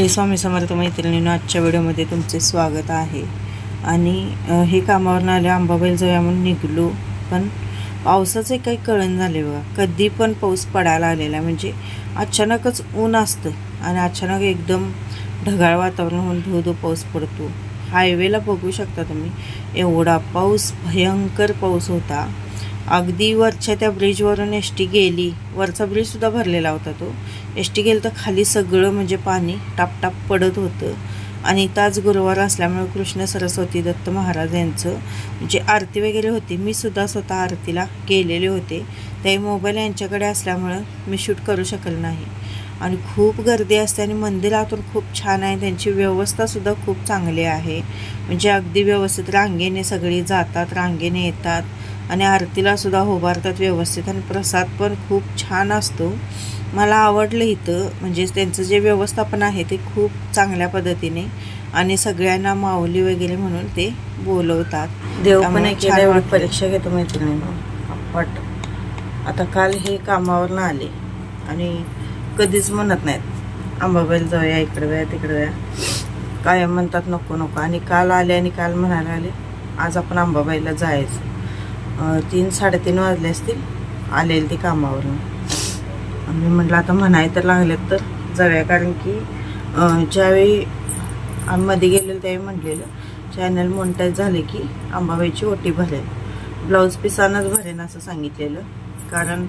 श्री स्वामी समर्थ मैत्रिणींनो, आजच्या व्हिडिओमध्ये तुमचे स्वागत आहे। आणि हे कामावरून आले, अंबाबाईला जाऊया म्हणून निघलो, पण पावसाचे काही कळण झाले बघा। कधी पण पाऊस पडायला आलेला, म्हणजे अचानकच ऊन असतं आणि अचानक एकदम ढगाळ वातावरण होऊन धो धो पाऊस पडतो। हायवेला बघू शकता तुम्ही, एवढा पाऊस, भयंकर पाऊस होता। अगदी वरच्या त्या ब्रिजवरून एसटी गेली, वरचा ब्रिज सुद्धा भरलेला होता। तो एसटी गेली तर खाली सगळं म्हणजे पाणी टापटाप पडत होतं। आणि ताज गुरुवार असल्यामुळे कृष्ण सरस्वती दत्त महाराज यांचं म्हणजे आरती वगैरे होती। मी सुद्धा स्वतः आरतीला गेलेले होते, ते मोबाईल यांच्याकडे असल्यामुळे मी शूट करू शकले नाही। आणि खूप गर्दी असते आणि मंदिरातून खूप छान आहे, त्यांची व्यवस्था सुद्धा खूप चांगली आहे। म्हणजे अगदी व्यवस्थित रांगेने सगळी जातात, रांगेने येतात आणि आरतीला सुद्धा उभारतात व्यवस्थित। आणि प्रसाद पण खूप छान असतो, मला आवडलं इथं। म्हणजे त्यांचं जे व्यवस्थापन आहे ते खूप चांगल्या पद्धतीने, आणि सगळ्यांना माऊली वगैरे म्हणून ते बोलवतात। देव पण एक परीक्षा घेतो मैत्रिणींनो। पण आता काल हे कामावरून आले आणि कधीच म्हणत नाहीत अंबाबाईला जाऊया, इकडे जाऊया, तिकडे जाऊया, काय म्हणतात नको नको। आणि काल आले आणि काल म्हणायला आले आज आपण अंबाबाईला जायचं। 3-3:30 वाजले असतील आलेले ते कामावरून। मी म्हटलं आता म्हणाय तर लागलेत तर जाऊया, कारण की ज्यावेळी आम्ही मध्ये गेलेलो त्यावेळी म्हटलेलं चॅनल मोनिटाईज झाले की अंबाबाईची ओटी भरेल, ब्लाऊज पिसानच भरेन असं सांगितलेलं। कारण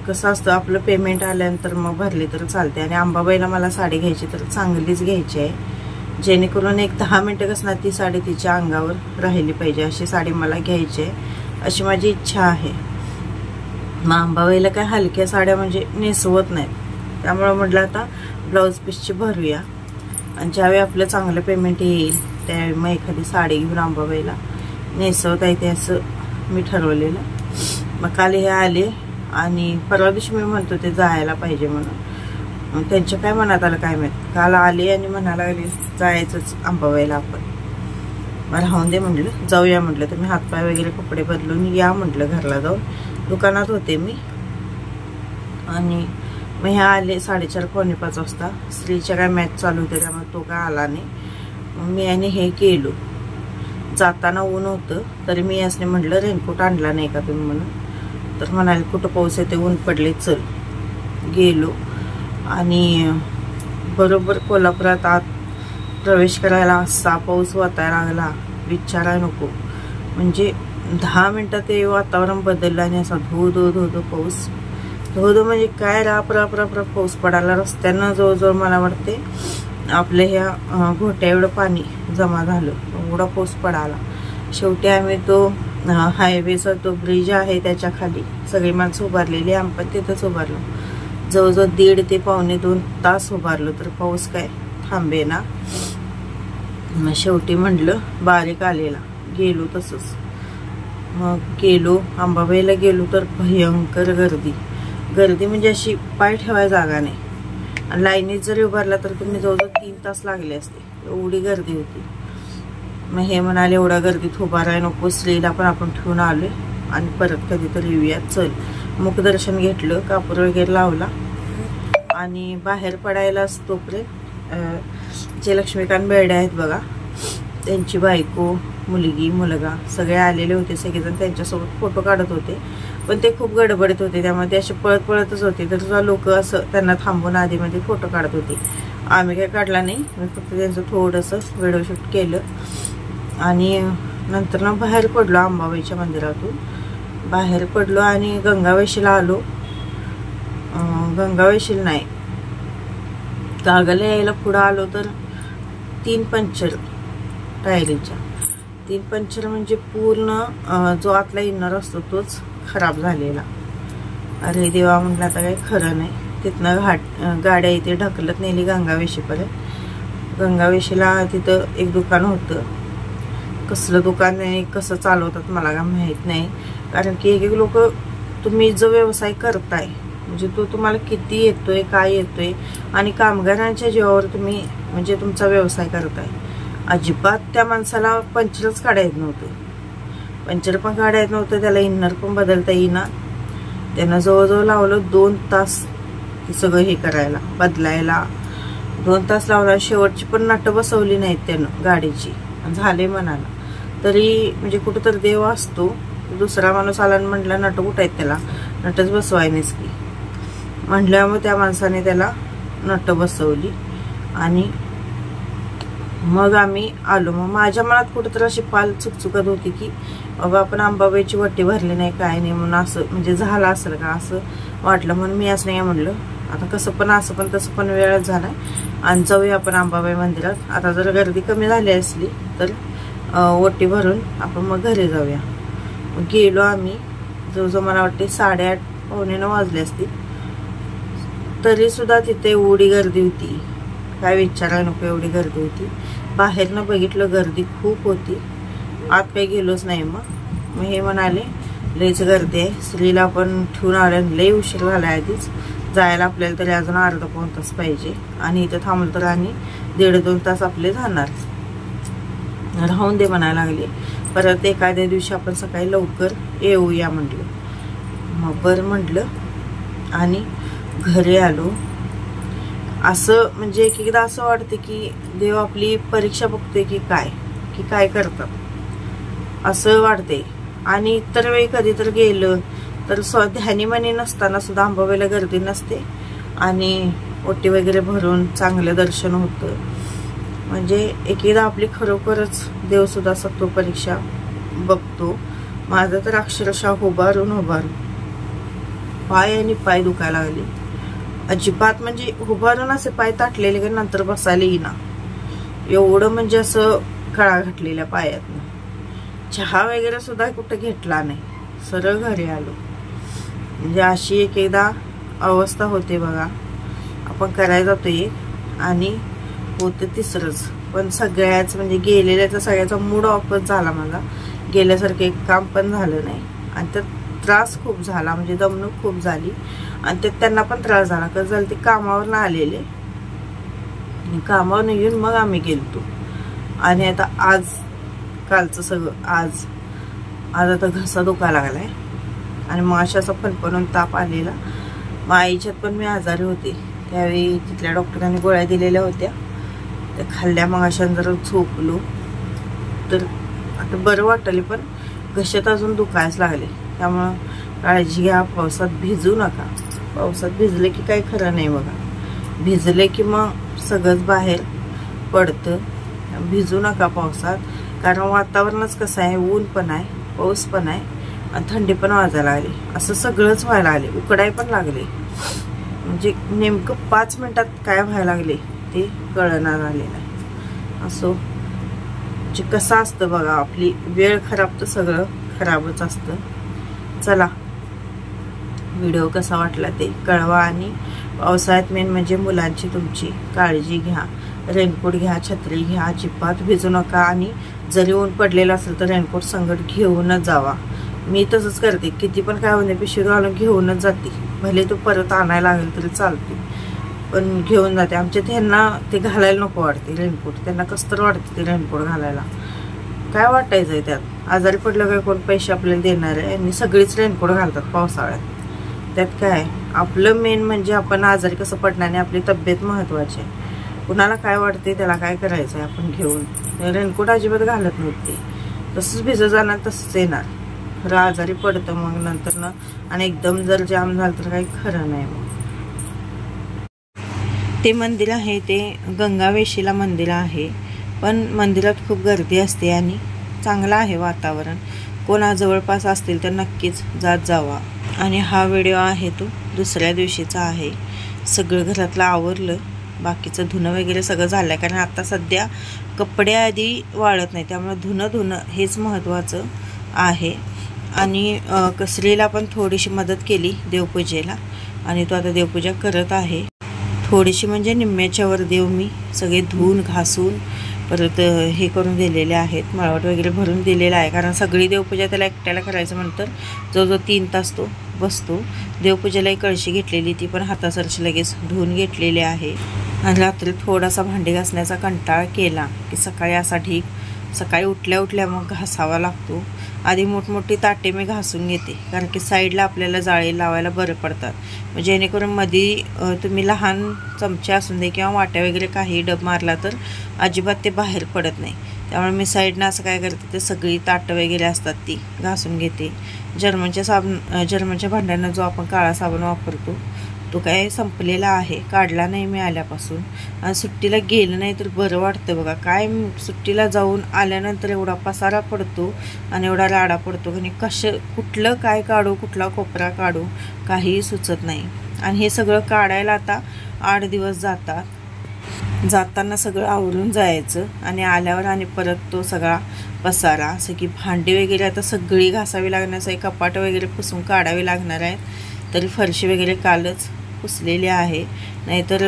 कसं असतं, आपलं पेमेंट आल्यानंतर मग भरली तर चालते। आणि अंबाबाईला मला साडी घ्यायची तर चांगलीच घ्यायची आहे, जेणेकरून एक 10 मिनटं कसं ना ती साडी तिच्या अंगावर राहिली पाहिजे, अशी साडी मला घ्यायची आहे, अशी माझी इच्छा आहे। मग अंबाबाईला काय हलक्या साड्या म्हणजे नेसवत नाहीत, त्यामुळे म्हटलं आता ब्लाऊज पीसची भरूया। आणि ज्यावेळी आपलं चांगलं पेमेंट येईल त्यावेळी मग एखादी साडी घेऊन अंबाबाईला नेसवता येते असं मी ठरवलेलं। मग काल हे आले आणि परवा दिवशी मी म्हणतो ते जायला पाहिजे म्हणून, त्यांच्या काय मनात आलं काय माहीत, काल आले आणि म्हणायला लागले जायचंच अंबाबाईला आपण। मला राहून दे म्हटलं, जाऊया म्हटलं। तर मी हातपाय वगैरे कपडे बदलून या म्हटलं घरला जाऊन, दुकानात होते मी। आणि मग ह्या आले 4:30-4:45 वाजता। स्त्रीच्या काय मॅच चालू होते त्यामुळे तो काय आला नाही। मग मी याने हे केलो, जाताना ऊन होतं तरी मी यासने म्हटलं रेनकोट आणला नाही का तुम्ही म्हणून, तर म्हणाले कुठं पाऊस येते, ऊन पडले, चल। गेलो आणि बरोबर कोल्हापुरात आत प्रवेश करायला असा पाऊस वाटायला लागला विचाराय नको। म्हणजे 10 मिनिटात ते वातावरण बदललं आणि असा धो धो धो धो पाऊस, धो धो म्हणजे काय राप राप राप राप पाऊस पडायला। रस्त्यानं जवळजवळ मला वाटते आपल्या ह्या घोट्या एवढं पाणी जमा झालं, एवढा पाऊस पडाला। शेवटी आम्ही तो हायवेचा तो ब्रिज आहे त्याच्या खाली सगळी माणसं उभारलेली, आम्ही पण तिथंच उभारलो। जवळजवळ 1.5 ते पावणे 2 तास उभारलो तर पाऊस काय थांबे ना। मग शेवटी म्हटलं बारीक आलेला, गेलो तसंच। मग गेलो अंबाबाईला गेलो तर भयंकर गर्दी, गर्दी म्हणजे अशी पाय ठेवायला जागा नाही। आणि लाईनीत जरी उभारला तर तुम्ही जवळजवळ 3 तास लागले असते, एवढी गर्दी होती। मग हे म्हणाले एवढ्या गर्दीत उभाराय नको, स्त्रीला पण आपण ठेवून आलोय आणि परत कधीतरी येऊया, चल। मुखदर्शन घेतलं, कापूर वगैरे लावला आणि बाहेर पडायलाच तोपर्यंत जे लक्ष्मीकांत बेर्डे आहेत बघा, त्यांची बायको, मुलगी, मुलगा सगळे आलेले होते। सगळेजण त्यांच्यासोबत फोटो काढत होते, पण ते खूप गडबडीत होते त्यामुळे ते असे पळत पळतच होते। तर सुद्धा लोक असं त्यांना थांबून आधीमध्ये फोटो काढत होते। आम्ही काही काढला नाही, मी फक्त त्यांचं थोडंसं व्हिडिओ शूट केलं। आणि नंतर ना बाहेर पडलो, अंबाबाईच्या मंदिरातून बाहेर पडलो आणि गंगावेशीला आलो। गंगावेशील नाही, कागल यायला पुढं आलो तर 3 पंक्चर टायरीच्या, 3 पंक्चर म्हणजे पूर्ण जो आतला इन्नर असतो तोच खराब झालेला। अरे देवा म्हटलं आता काही खरं नाही। तिथनं गाड्या इथे ढकलत नेली गंगावेशीपर्यंत। गंगावेशीला तिथं एक दुकान होतं, कसलं दुकान आहे कसं चालवतात मला काय माहीत नाही। कारण की एक लोक, तुम्ही जो व्यवसाय करताय म्हणजे तो तुम्हाला किती येतोय, काय येतोय, आणि कामगारांच्या जीवावर तुम्ही म्हणजे तुमचा व्यवसाय करताय। अजिबात त्या माणसाला पंक्चरच काढायचं नव्हतं, पंक्चर पण काढायचं नव्हतं, त्याला इन्नर पण बदलता येईना। त्यानं जवळजवळ लावलं 2 तास हे सगळं हे करायला, बदलायला, 2 तास लावला. शेवटची पण नटं बसवली नाहीत त्यानं गाडीची. झाले म्हणाला तरी म्हणजे कुठंतरी देव असतो. दुसरा माणूस आला आणि म्हटलं नटं कुठं आहेत त्याला, नटच बसवायनीच की म्हटल्यावर त्या माणसाने त्याला नटं बसवली. आणि मग आम्ही आलो. मग माझ्या मनात कुठंतरी अशी पाल चुकचुकत होती की बाबा आपण अंबाबाईची वटी भरली नाही काय नाही म्हणून असं म्हणजे झालं असेल का असं वाटलं. म्हणून मी असं नाही म्हणलं आता कसं पण असं पण तसं पण वेळच झालाय आणि जाऊया आपण अंबाबाई मंदिरात. आता जर गर्दी कमी झाली असली तर वटी भरून आपण मग घरी जाऊया. मग गेलो आम्ही. जवळजवळ मला वाटते 8:30 पावणे 9 वाजले असतील. तरी सुद्धा तिथे एवढी गर्दी होती काय विचारायला नको, एवढी गर्दी होती. बाहेरनं बघितलं गर्दी खूप होती. आत काही गेलोच नाही. मग हे म्हणाले लईच गर्दी आहे, स्त्रीला पण ठेवून आल्या लई उशीर झाला आधीच, जायला आपल्याला तरी अजून अर्धा पाऊण तास पाहिजे आणि इथं थांबलं तर आणि 1.5-2 तास आपले जाणार. राहून दे म्हणायला लागले. परत एखाद्या दिवशी आपण सकाळी लवकर येऊया म्हटलं. मग बरं म्हटलं आणि घरी आलो. असं म्हणजे एक एकदा असं वाटते की देव आपली परीक्षा बघतोय की काय करतात असं वाटते. आणि इतर वेळी कधी तर गेलं तर ध्यानी मनी नसताना सुद्धा अंबाबाईला गर्दी नसते आणि ओटी वगैरे भरून चांगलं दर्शन होतं. म्हणजे एकेदा आपली खरोखरच देव सुद्धा सत्व परीक्षा बघतो. माझं तर अक्षरशः उभारून पाय आणि पाय दुखायला लागले अजिबात. म्हणजे उभारून असे पाय ताटलेले की नंतर बसायला येईना एवढं, म्हणजे असं कळा घातलेल्या पायातनं. चहा वगैरे सुद्धा कुठं घेतला नाही, सरळ घरी आलो. म्हणजे अशी एक एकदा अवस्था होते बघा. आपण करायला जातोय आणि होतं तिसरंच. पण सगळ्याच म्हणजे गेलेल्याचा सगळ्याचा मूड ऑफच झाला माझा. गेल्यासारखं एक काम पण झालं नाही आणि त्यात त्रास खूप झाला. म्हणजे दमणूक खूप झाली आणि त्यात त्यांना पण त्रास झाला. कसं झालं ते कामावरनं आलेले, कामावरनं येऊन मग आम्ही गेलतो. आणि आता आज कालचं सगळं आज आता घसा दुखायला लागलाय आणि माशाचा फणफणून ताप आलेला. मग आईच्यात पण मी आजारी होते त्यावेळी तिथल्या डॉक्टरांनी गोळ्या दिलेल्या होत्या त्या खाल्ल्या. मग अशा जरा झोपलो तर आता बरं वाटले, पण घशात अजून दुखायच लागले. त्यामुळं काळजी घ्या. पावसात भिजू नका. पावसात भिजले की काही खरं नाही बघा. भिजले की मग सगळंच बाहेर पडतं. भिजू नका पावसात, कारण वातावरणच कसं आहे, ऊन पण आहे पाऊस पण आहे आणि थंडी पण वाजायला लागली. असं सगळंच व्हायला लागले, उकडाय पण लागले. म्हणजे नेमकं 5 मिनिटात काय व्हायला लागले ते कळना झालेलं आहे. असो म्हणजे कसं असतं बघा, आपली वेळ खराब तर सगळं खराबच असतं. चला, व्हिडिओ कसा वाटला ते कळवा आणि पावसाळ्यात मेन म्हणजे मुलांची तुमची काळजी घ्या. रेनकोट घ्या, छत्री घ्या, अजिबात भिजू नका. आणि जरी ऊन पडलेलं असेल तर रेनकोट संगत घेऊनच जावा. मी तसंच करते, किती पण काय होणे पिशवी घालून घेऊनच जाते. भले तो परत आणायला लागेल तरी चालते, पण घेऊन जाते. आमच्या त्यांना ते घालायला नको वाटते रेनकोट. त्यांना कसं तर वाटते ते रेनकोट घालायला. काय वाटायचं आहे त्यात? आजारी पडलं काय कोण पैसे आपल्याला देणार आहे? आणि सगळीच रेनकोट घालतात पावसाळ्यात. त्यात काय आपलं मेन म्हणजे आपण आजारी कसं पडणार आणि आपली तब्येत महत्वाची आहे. कुणाला काय वाटते त्याला काय करायचं आहे. आपण घेऊन रेनकोट अजिबात घालत नव्हते. तसंच भिजत जाणार तसंच येणार. खरं आजारी पडतं मग नंतर ना, आणि एकदम जर जाम झालं तर काही खरं नाही. मग ते मंदिर आहे ते गंगावेशीला मंदिर आहे, पण मंदिरात खूप गर्दी असते आणि चांगलं आहे वातावरण. कोणा जवळपास असतील तर नक्कीच जात जावा. आणि हा व्हिडिओ आहे तो दुसऱ्या दिवशीचा आहे. सगळं घरातलं आवरलं, बाकीचं धुणं वगैरे सगळं झालं आहे. कारण आता सध्या कपडे आधी वाळत नाही, त्यामुळे धुणं हेच महत्त्वाचं आहे. आणि कसरीला पण थोडीशी मदत केली देवपूजेला आणि तो आता देवपूजा करत आहे. थोडीशी म्हणजे निम्म्याच्यावर देव मी सगळे धुवून घासून परत हे करून दिलेले आहेत. मळवट वगैरे भरून दिलेला आहे, कारण सगळी देवपूजा त्याला एकट्याला करायचं म्हणतं जवळजवळ 3 तास तो बसतो. देवपूजेलाही कळशी घेतलेली ती पण हातासरशी लगेच धुवून घेतलेली आहे. आणि रात्री थोडासा भांडी घासण्याचा कंटाळा केला की सकाळी असा ठीक सकाळी उठल्या उठल्या मग घासावा लागतो. आधी मोठमोठी ताटे मी घासून घेते, कारण की साईडला आपल्याला जाळी लावायला बरं पडतात. जेणेकरून मध्ये तुम्ही लहान चमचे असून दे किंवा वाट्या वगैरे काही डब मारला तर अजिबात ते बाहेर पडत नाही. त्यामुळे मी साईडनं असं काय करते, ते सगळी ताटं वगैरे असतात ती घासून घेते. जर्मनच्या भांड्यांना जो आपण काळा साबण वापरतो तो काय संपलेला आहे, काढला नाही मी आल्यापासून. आणि सुट्टीला गेलं नाही तर बरं वाटतं बघा. काय सुट्टीला जाऊन आल्यानंतर एवढा पसारा पडतो आणि एवढा राडा पडतो की कुठलं काय काढू, कुठला कोपरा काढू, काहीही सुचत नाही. आणि हे सगळं काढायला आता 8 दिवस जातात. जाताना सगळं आवरून जायचं आणि आल्यावर आणि परत तो सगळा पसारा, असं की भांडी वगैरे आता सगळी घासावी लागणार आहे. कपाट वगैरे पुसून काढावी लागणार आहेत. तरी फरशी वगैरे कालच पुसलेली आहे, नाहीतर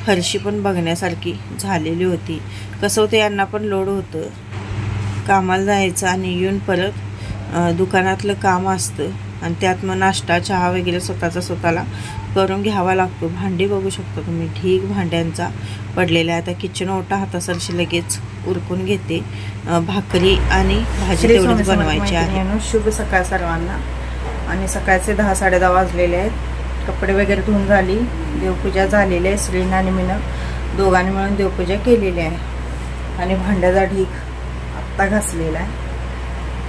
फरशी पण बघण्यासारखी झालेली होती. कसं होतं, यांना पण लोड होतं, कामाला जायचं आणि येऊन परत दुकानातलं काम असतं आणि त्यात मग नाश्ता चहा वगैरे स्वतःला करून घ्यावा लागतो. भांडी बघू शकता तुम्ही, ढीग भांड्यांचा पडलेला आहे. आता किचन ओटा हातासरशी लगेच उरकून घेते. भाकरी आणि भाजी तेवढीच बनवायची आहे. शुभ सकाळ सर्वांना. आणि सकाळचे 10-10:30 वाजलेले आहेत. कपडे वगैरे धुवून झाली, देवपूजा झालेली आहे. श्रीन आणि मीनं दोघांनी मिळून देवपूजा केलेली आहे आणि भांड्याचा ढीग आत्ता घासलेला आहे.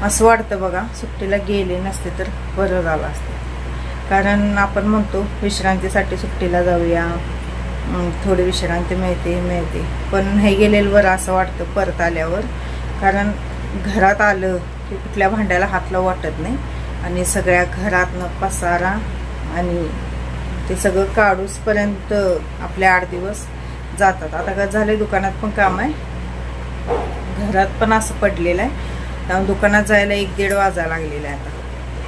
असं वाटतं बघा, सुट्टीला गेले नसते तर बरं झालं असतं. कारण आपण म्हणतो विश्रांतीसाठी सुट्टीला जाऊया, थोडी विश्रांती मिळते, पण नाही गेलेलं बरं असं वाटतं परत आल्यावर. कारण घरात आलं की कुठल्या भांड्याला हात लावू वाटत नाही आणि सगळ्या घरातनं पसारा आणि ते सगळं काढूसपर्यंत आपले 8 दिवस जातात. आता काय झालं, दुकानात पण काम आहे, घरात पण असं पडलेलं आहे. त्यामुळे दुकानात जायला 1-1.5 वाजायला लागलेला आहे.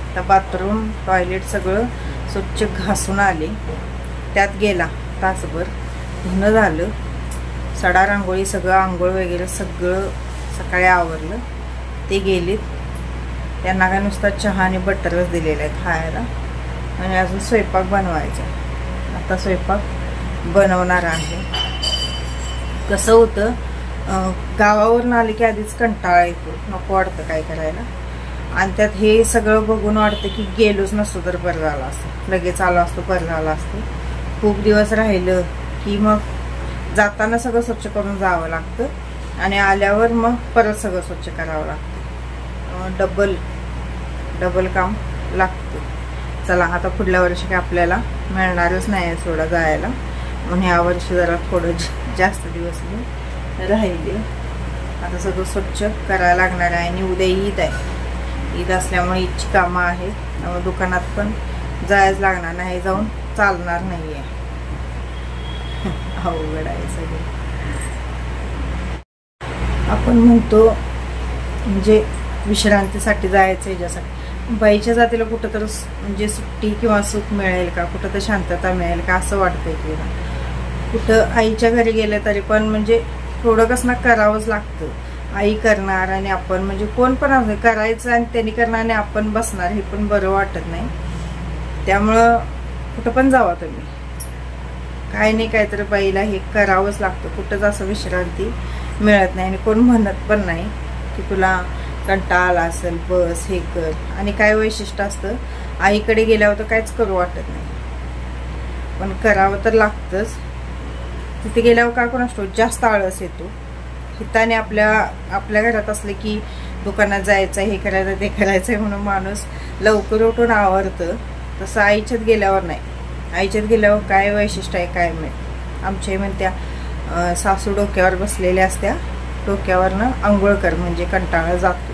आता बाथरूम टॉयलेट सगळं स्वच्छ घासून आले. त्यात गेला तासभर, धुणं झालं, सडा रांगोळी सगळं, आंघोळ वगैरे सगळं सकाळी आवरलं. ते गेलीत, त्यांना काय नुसता चहा आणि बटरच दिलेला आहे खायला. आणि अजून स्वयंपाक बनवायचा. आता स्वयंपाक बनवणार आहे. कसं होतं, गावावरून आले की आधीच कंटाळा येतो, नको वाटतं काय करायला. आणि त्यात हे सगळं बघून वाटतं की गेलोच नसतो तर बरं झालं असतं, लगेच आलो असतो बरं झालं असतं. खूप दिवस राहिलं की मग जाताना सगळं स्वच्छ करून जावं लागतं आणि आल्यावर मग परत सगळं स्वच्छ करावं लागतं. डबल काम लागतं. चला, आता पुढल्या वर्षी काय आपल्याला मिळणारच नाही सोडा जायला, म्हणून ह्या वर्षी जरा थोडं जास्त दिवस राहिले. आता सगळं स्वच्छ करायला लागणार आहे. आणि उद्या ईद आहे, ईद असल्यामुळे ईदची कामं आहेत, त्यामुळे दुकानात पण जायच लागणार नाही, जाऊन चालणार नाही आहे. अवघड आहे सगळं. आपण म्हणतो म्हणजे विश्रांतीसाठी जायचं, याच्यासाठी बाईच्या जातीला कुठं तर म्हणजे सुट्टी किंवा सुख मिळेल का, कुठं तर शांतता मिळेल का असं वाटतंय. किंवा कुठं आईच्या घरी गेलं तरी पण म्हणजे थोडं कसं करावंच लागतं. आई करणार आणि आपण म्हणजे कोण पण असं करायचं आणि त्यांनी करणार आणि आपण बसणार, हे पण बरं वाटत नाही. त्यामुळं कुठं पण जावा तुम्ही, काय नाही काय तर बाईला हे करावंच लागतं. कुठंच असं विश्रांती मिळत नाही आणि कोण म्हणत पण नाही की तुला कंटाळा आला असेल बस हे कर. आणि काय वैशिष्ट्य असतं, आईकडे गेल्यावर तर काहीच करू वाटत नाही, पण करावं तर लागतंच. तिथे गेल्यावर काय कोण असतो, जास्त आळस येतो. हिताने आपल्या घरात असले की दुकानात जायचं, हे करायचं ते करायचं म्हणून माणूस लवकर उठून आवरतं. तसं आईच्यात गेल्यावर नाही. आईच्यात गेल्यावर काय वैशिष्ट्य आहे काय माहीत. आमच्याही म्हणत्या सासू डोक्यावर बसलेल्या असत्या, डोक्यावरनं आंघोळ कर म्हणजे कंटाळा जातो,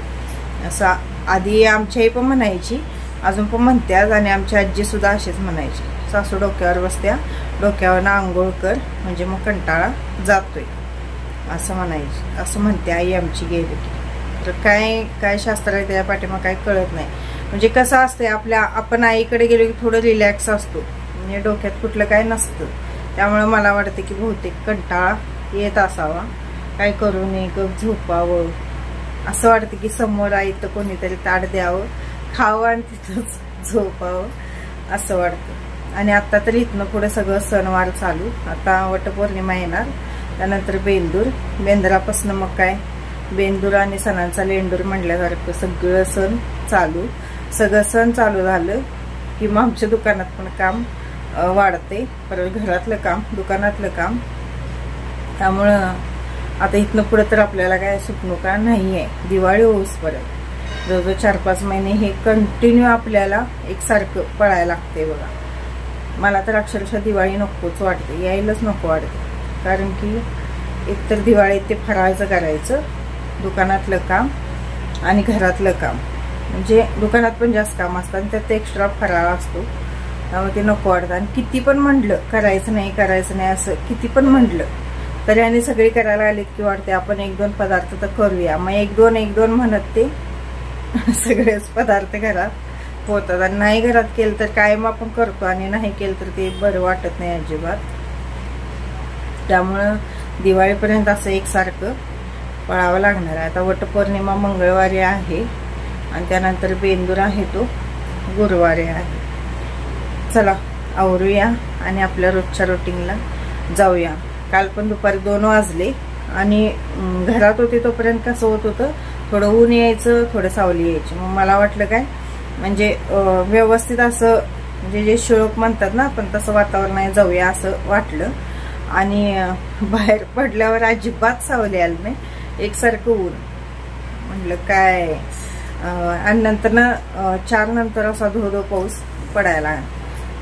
असं आधी आमच्याही पण म्हणायची, अजून पण म्हणत्याच. आणि आमची आजीसुद्धा अशीच म्हणायची, सासू डोक्यावर बसत्या, डोक्यावरनं आंघोळ कर म्हणजे मग कंटाळा जातोय, असं म्हणायची. असं म्हणते आई आमची गेली की. तर काय शास्त्र आहे त्या पाठीमागे काय कळत नाही. म्हणजे कसं असतंय, आपण आईकडे गेलो की थोडं रिलॅक्स असतो, म्हणजे डोक्यात कुठलं काय नसतं. त्यामुळे मला वाटतं की बहुतेक कंटाळा येत असावा, काय करू नये, गप झोपावं असं वाटतं की समोर आई तर कोणीतरी ताट द्यावं, खावं आणि तिथंच झोपावं असं वाटतं. आणि आता तर इथनं पुढे सगळं सणवार चालू. आता वटपौर्णिमा येणार, त्यानंतर बेंदूर, बेंद्रापासून मग काय बेंदूर आणि सणांचा लेंडूर म्हटल्यासारखं सगळं सण चालू झालं की मग आमच्या दुकानात पण काम वाढते, परत घरातलं काम, दुकानातलं काम. त्यामुळं आता इथनं पुढे तर आपल्याला काय सुटणुका नाही आहे. दिवाळी होऊसपर्यंत जवळजवळ 4-5 महिने हे कंटिन्यू आपल्याला एकसारखं पळायला लागते बघा. मला तर अक्षरशः दिवाळी नकोच वाटते, यायलाच नको वाटते. कारण की एकतर दिवाळीत ते फराळाचं करायचं, दुकानातलं काम आणि घरातलं काम, म्हणजे दुकानात पण जास्त काम असतं आणि त्यात एक्स्ट्रा फराळ असतो. त्यामुळे ते नको वाटतं. आणि किती पण म्हटलं करायचं नाही असं किती पण म्हटलं तरी आणि सगळी करायला आलीत की वाटते आपण 1-2 पदार्थ तर करूया. मग 1-2 म्हणत ते सगळेच पदार्थ घरात होतात. आणि नाही घरात केलं तर कायम आपण करतो आणि नाही केलं तर ते बरं वाटत नाही अजिबात. त्यामुळं दिवाळीपर्यंत असं एकसारखं पळावं लागणार आहे. आता वटपौर्णिमा मंगळवारी आहे आणि त्यानंतर बेंदूर आहे तो गुरुवारी आहे. चला आवरूया आणि आपल्या रोजच्या रुटीनला जाऊया. काल पण दुपारी 2 वाजले आणि घरात होते तोपर्यंत कसं होत होतं, थोडं ऊन यायचं, थोडं सावली यायची. मग मला वाटलं काय म्हणजे व्यवस्थित असं म्हणजे जे श्लोक म्हणतात ना आपण तसं वातावरण आहे, जाऊया असं वाटलं. आणि बाहेर पडल्यावर अजिबात सावली आली नाही, एकसारखं ऊन. म्हटलं काय. आणि नंतर ना 4 नंतर असा धो पाऊस पडायला.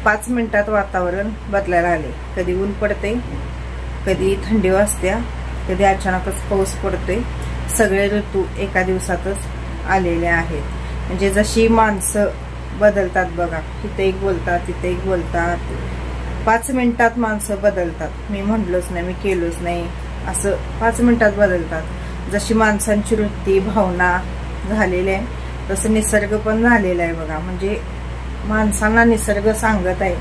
5 मिनिटात वातावरण बदलायला आले. कधी ऊन पडते, कधी थंडी वाजत्या, कधी अचानकच पाऊस पडते. सगळे ऋतू एका दिवसातच आलेले आहेत. म्हणजे जशी माणसं बदलतात बघा, तिथे एक बोलतात, तिथे एक बोलतात. 5 मिनिटात माणसं बदलतात. मी म्हणलोच नाही, मी केलोच नाही, असं 5 मिनिटात बदलतात. जशी माणसांची वृत्ती, भावना झालेल्या आहे तसं निसर्ग पण झालेला आहे बघा. म्हणजे माणसांना निसर्ग सांगत आहे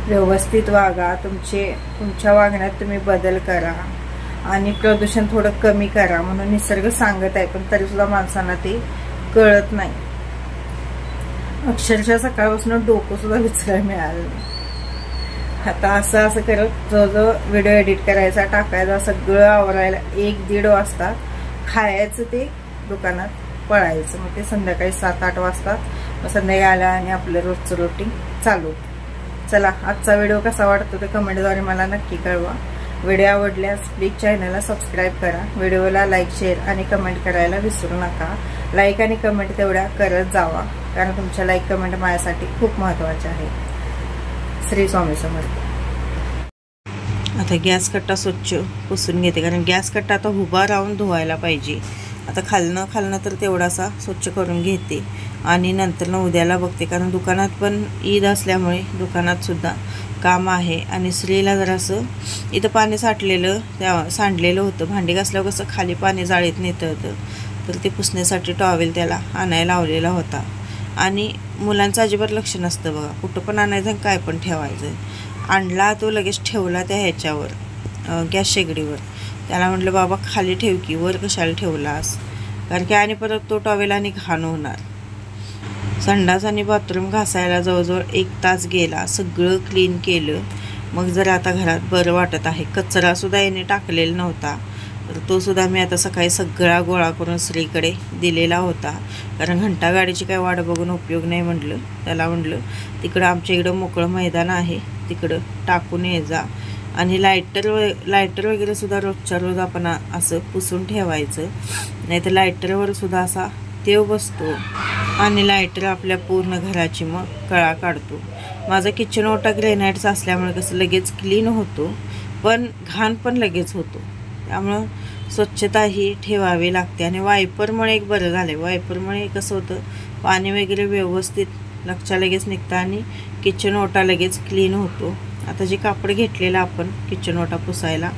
व्यवस्थित वागा, तुमच्या वागण्यात तुम्ही बदल करा आणि प्रदूषण थोडं कमी करा म्हणून निसर्ग सांगत आहे. पण तरी सुद्धा माणसांना ते कळत नाही. अक्षरशः सकाळपासून डोकं सुद्धा विचारायला मिळालं नाही. आता असं करत जवळजवळ व्हिडिओ एडिट करायचा, टाकायचा, सगळं आवरायला 1-1.5 वाजता. खायचं ते दुकानात पळायचं. मग ते संध्याकाळी 7-8 वाजतात. मग संध्याकाळी आला आणि आपलं रोजचं रुटीन चालू. चला आजचा व्हिडिओ कसा वाटतो ते कमेंटद्वारे मला नक्की कळवा. व्हिडिओ आवडल्यास प्लीज चॅनलला सबस्क्राईब करा. व्हिडिओला लाईक, शेअर आणि कमेंट करायला विसरू नका. लाईक आणि कमेंट तेवढ्या करत जावा, कारण तुमच्या लाईक कमेंट माझ्यासाठी खूप महत्त्वाच्या आहे. श्री स्वामी समर्थ. आता गॅस कट्टा स्वच्छ पुसून घेते, कारण गॅस कट्टा आता उभा राहून धुवायला पाहिजे. आता खालनं तर तेवढासा स्वच्छ करून घेते आणि नंतर उद्याला बघते, कारण दुकानात पण ईद असल्यामुळे दुकानात सुद्धा काम आहे. आणि स्त्रीला जरासं इथं पाणी सांडलेलं होतं. भांडी घासल्यावर कसं खाली पाणी जाळीत नेतं होतं, तर ते पुसण्यासाठी टॉवेल त्याला आणायला लावलेला होता. आणि मुलांचं अजिबात लक्ष नसतं बघा, कुठं पण आणायचं आणि काय पण ठेवायचं. आणला तो लगेच ठेवला त्या ह्याच्यावर गॅस शेगडीवर. त्याला म्हटलं बाबा खाली ठेव की, वर कशाला ठेवलास, कारण की आणि परत तो टॉवेल आणि घाण होणार. संडास आणि बाथरूम घासायला जवळजवळ 1 तास गेला. सगळं क्लीन केलं. मग जर आता घरात बरं वाटत आहे. कचरासुद्धा याने टाकलेला नव्हता, तर तो सुद्धा मी आता सकाळी सगळा गोळा करून स्त्रीकडे दिलेला होता. कारण घंटा गाडीची काय वाट बघून उपयोग नाही म्हटलं. त्याला म्हटलं तिकडं आमच्या इकडं मोकळं मैदान आहे, तिकडं टाकून ये जा. आणि लायटर वगैरे सुद्धा रोजच्या रोज आपण असं पुसून ठेवायचं, नाही तर लायटरवर सुद्धा असा तेव बसतो आणि लायटर आपल्या पूर्ण घराची मग कळा काढतो. माझा किचन ओटा ग्रेनाईटचा असल्यामुळे कसं लगेच क्लीन होतो, पण घाण पण लगेच होतो. त्यामुळं स्वच्छता ही ठेवावी लागते. आणि वायपरमुळे एक बरं झालं आहे. वायपरमुळे कसं होतं, पाणी वगैरे व्यवस्थित लगेच निघतं आणि किचन ओटा लगेच क्लीन होतो. आता जे कापड घेतलेलं आपण किचन ओटा पुसायला,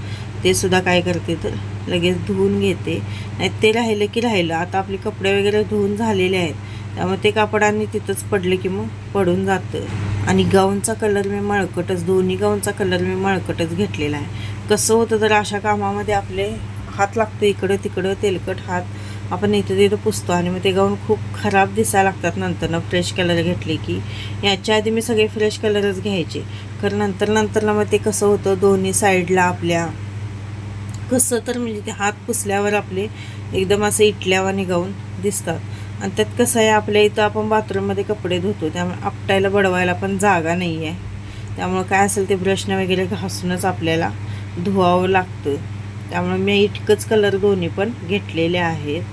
ते सुद्धा काय करते तर लगेच धुवून घेते. नाही ते राहिलं की राहिलं. आता आपले कपडे वगैरे धुवून झालेले आहेत, त्यामुळे ते कापडांनी तिथंच पडले की मग पडून जातं. आणि गाऊनचा कलर मी मळकटच, दोन्ही गाऊनचा कलर मी मळकटच घेतलेला आहे. कसं होतं तर अशा कामामध्ये आपले हात लागतो, इकडं तिकडं तेलकट हात आपण इथं तिथं पुसतो आणि मग ते गाऊन खूप खराब दिसायला लागतात. नंतर फ्रेश कलर घेतले की, याच्या आधी मी सगळे फ्रेश कलरच घ्यायचे, कारण नंतर मग ते कसं होतं दोन्ही साईडला आपल्या कसं तर म्हणजे ते हात पुसल्यावर आपले एकदम असं इटल्यावाने गाऊन दिसतात. आणि त्यात कसं आहे, आपल्या इथं आपण बाथरूममध्ये कपडे धुतो त्यामुळे आपटायला बडवायला पण जागा नाही आहे. त्यामुळं काय असेल ते ब्रशनं वगैरे घासूनच आपल्याला धुवावं लागतं. त्यामुळे मी इतकंच कलर दोन्ही पण घेतलेले आहेत.